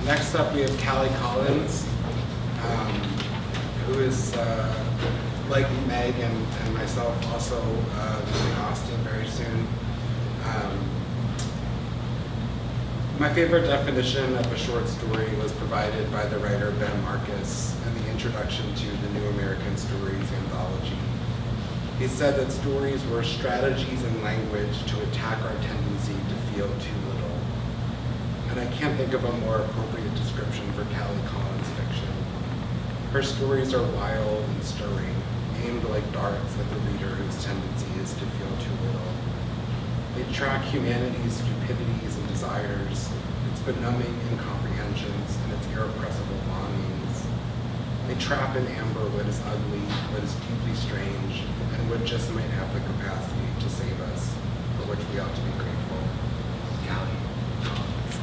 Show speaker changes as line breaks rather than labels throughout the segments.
Next up, we have Callie Collins, who is, like Meg and myself, also leaving Austin very soon. My favorite definition of a short story was provided by the writer Ben Marcus in the introduction to the New American Stories anthology. He said that stories were strategies in language to attack our tendency to feel too little. And I can't think of a more appropriate description for Callie Collins' fiction. Her stories are wild and stirring, aimed like darts at the reader whose tendency is to feel too little. They track humanity's stupidities and desires, its benumbing incomprehensions, and its irrepressible longings. They trap in amber what is ugly, what is deeply strange, and what just might have the capacity to save us, for which we ought to be grateful. Callie Collins.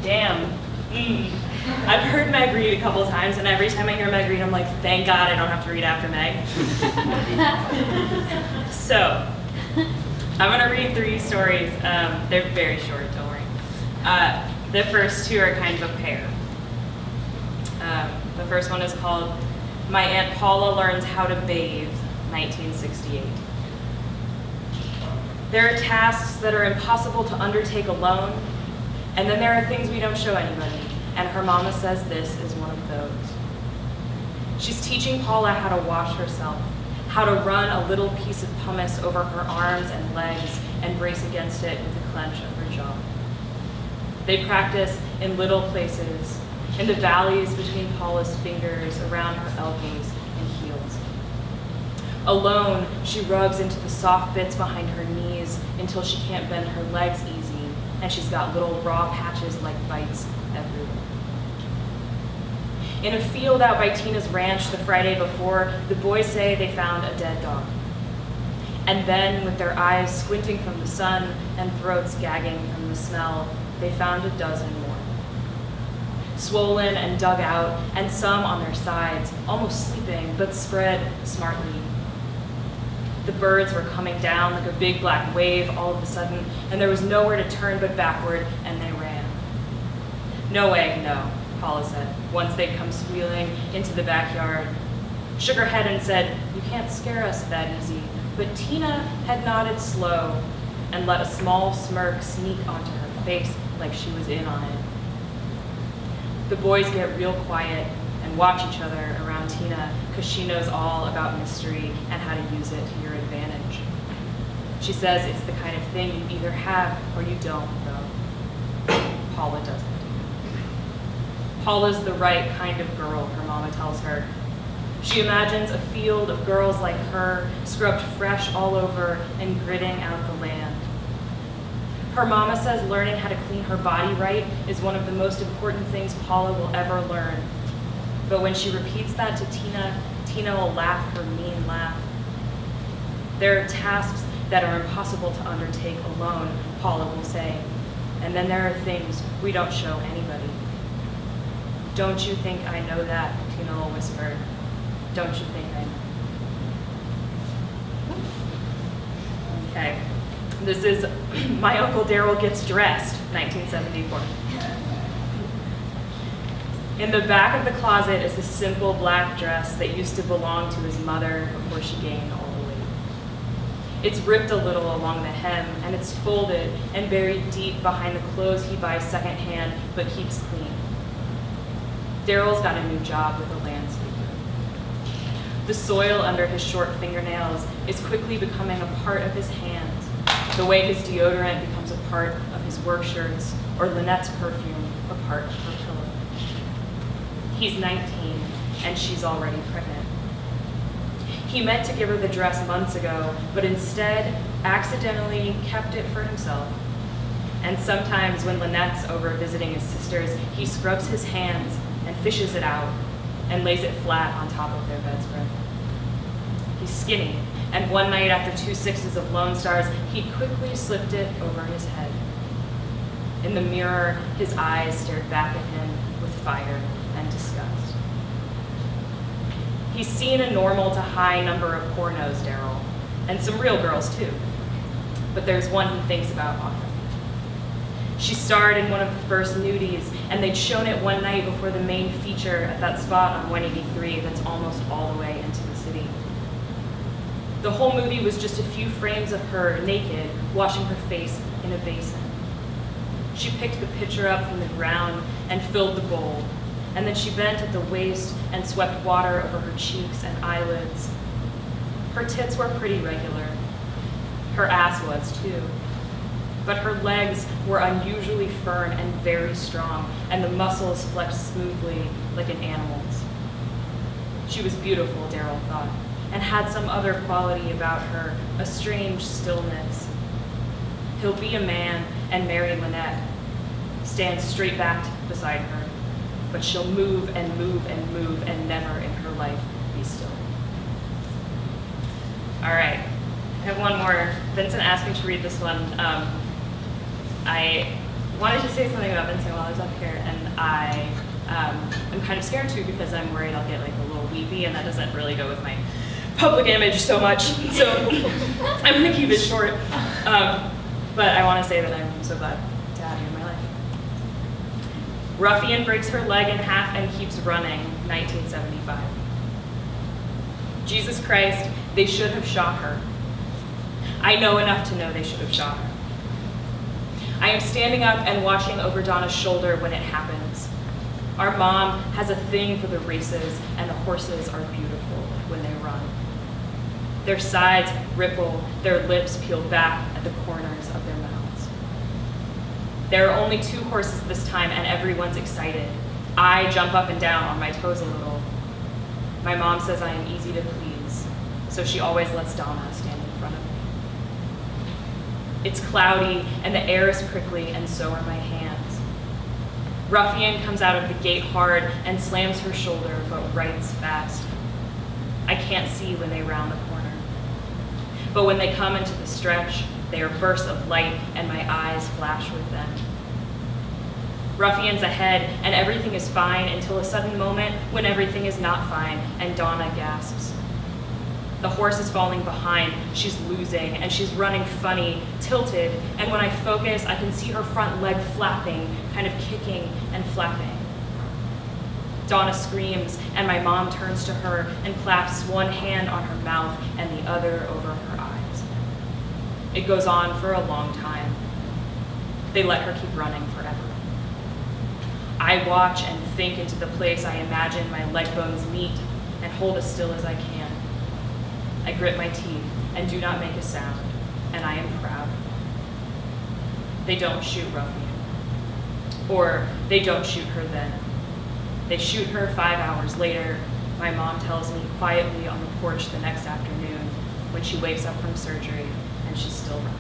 Damn. I've heard Meg read a couple times, and every time I hear Meg read, I'm like, thank God I don't have to read after Meg. So, I'm going to read 3 stories. They're very short, don't worry. The first 2 are kind of a pair. The first one is called My Aunt Paula Learns How to Bathe, 1968. There are tasks that are impossible to undertake alone, and then there are things we don't show anybody, and her mama says this is one of those. She's teaching Paula how to wash herself, how to run a little piece of pumice over her arms and legs and brace against it with a clench of her jaw. They practice in little places, in the valleys between Paula's fingers, around her elbows and heels. Alone, she rubs into the soft bits behind her knees until she can't bend her legs easy, and she's got little raw patches like bites everywhere. In a field out by Tina's ranch the Friday before, the boys say they found a dead dog. And then, with their eyes squinting from the sun and throats gagging from the smell, they found a dozen more. Swollen and dug out, and some on their sides, almost sleeping, but spread smartly. The birds were coming down like a big black wave all of a sudden, and there was nowhere to turn but backward, and they ran. No way, no, Paula said, once they'd come squealing into the backyard. Shook her head and said, you can't scare us that easy. But Tina had nodded slow and let a small smirk sneak onto her face like she was in on it. The boys get real quiet and watch each other around Tina because she knows all about mystery and how to use it to your advantage. She says it's the kind of thing you either have or you don't, though. Paula doesn't. Paula's the right kind of girl, her mama tells her. She imagines a field of girls like her, scrubbed fresh all over and gritting out the land. Her mama says learning how to clean her body right is one of the most important things Paula will ever learn. But when she repeats that to Tina, Tina will laugh her mean laugh. There are tasks that are impossible to undertake alone, Paula will say. And then there are things we don't show anybody. Don't you think I know that, Tina will whisper. Don't you think I know? Okay. This is My Uncle Daryl Gets Dressed, 1974. In the back of the closet is a simple black dress that used to belong to his mother before she gained all the weight. It's ripped a little along the hem, and it's folded and buried deep behind the clothes he buys secondhand but keeps clean. Daryl's got a new job with a landscaper. The soil under his short fingernails is quickly becoming a part of his hands, the way his deodorant becomes a part of his work shirts, or Lynette's perfume a part of her pillow. He's 19, and she's already pregnant. He meant to give her the dress months ago, but instead accidentally kept it for himself. And sometimes when Lynette's over visiting his sisters, he scrubs his hands and fishes it out and lays it flat on top of their bedspread. He's skinny, and one night after 2 sixes of Lone Stars, he quickly slipped it over his head. In the mirror, his eyes stared back at him with fire and disgust. He's seen a normal to high number of pornos, Daryl, and some real girls too. But there's one he thinks about often. She starred in one of the first nudies, and they'd shown it one night before the main feature at that spot on 183 that's almost all the way into the city. The whole movie was just a few frames of her naked, washing her face in a basin. She picked the pitcher up from the ground and filled the bowl, and then she bent at the waist and swept water over her cheeks and eyelids. Her tits were pretty regular. Her ass was too. But her legs were unusually firm and very strong, and the muscles flexed smoothly like an animal's. She was beautiful, Daryl thought, and had some other quality about her, a strange stillness. He'll be a man and marry Lynette, stand straight back beside her, but she'll move and move and move and never in her life be still. All right, I have one more. Vincent asked me to read this one. I wanted to say something about Vincent while I was up here, and I'm kind of scared too because I'm worried I'll get like a little weepy, and that doesn't really go with my public image so much. So I'm gonna keep it short. But I want to say that I'm so glad to have you in my life. Ruffian breaks her leg in half and keeps running, 1975. Jesus Christ, they should have shot her. I know enough to know they should have shot her. I am standing up and watching over Donna's shoulder when it happens. Our mom has a thing for the races, and the horses are beautiful when they run. Their sides ripple, their lips peel back at the corners of their mouths. There are only 2 horses this time, and everyone's excited. I jump up and down on my toes a little. My mom says I am easy to please, so she always lets Donna stand in front of me. It's cloudy, and the air is prickly, and so are my hands. Ruffian comes out of the gate hard and slams her shoulder, but writes fast. I can't see when they round the corner. But when they come into the stretch, they are bursts of light, and my eyes flash with them. Ruffian's ahead, and everything is fine until a sudden moment when everything is not fine, and Donna gasps. The horse is falling behind, she's losing, and she's running funny, tilted, and when I focus, I can see her front leg flapping, kind of kicking and flapping. Donna screams, and my mom turns to her and claps one hand on her mouth and the other over her eyes. It goes on for a long time. They let her keep running forever. I watch and think into the place I imagine my leg bones meet and hold as still as I can. I grit my teeth and do not make a sound, and I am proud. They don't shoot Ruffian. Or they don't shoot her then. They shoot her 5 hours later, my mom tells me quietly on the porch the next afternoon when she wakes up from surgery and she's still running.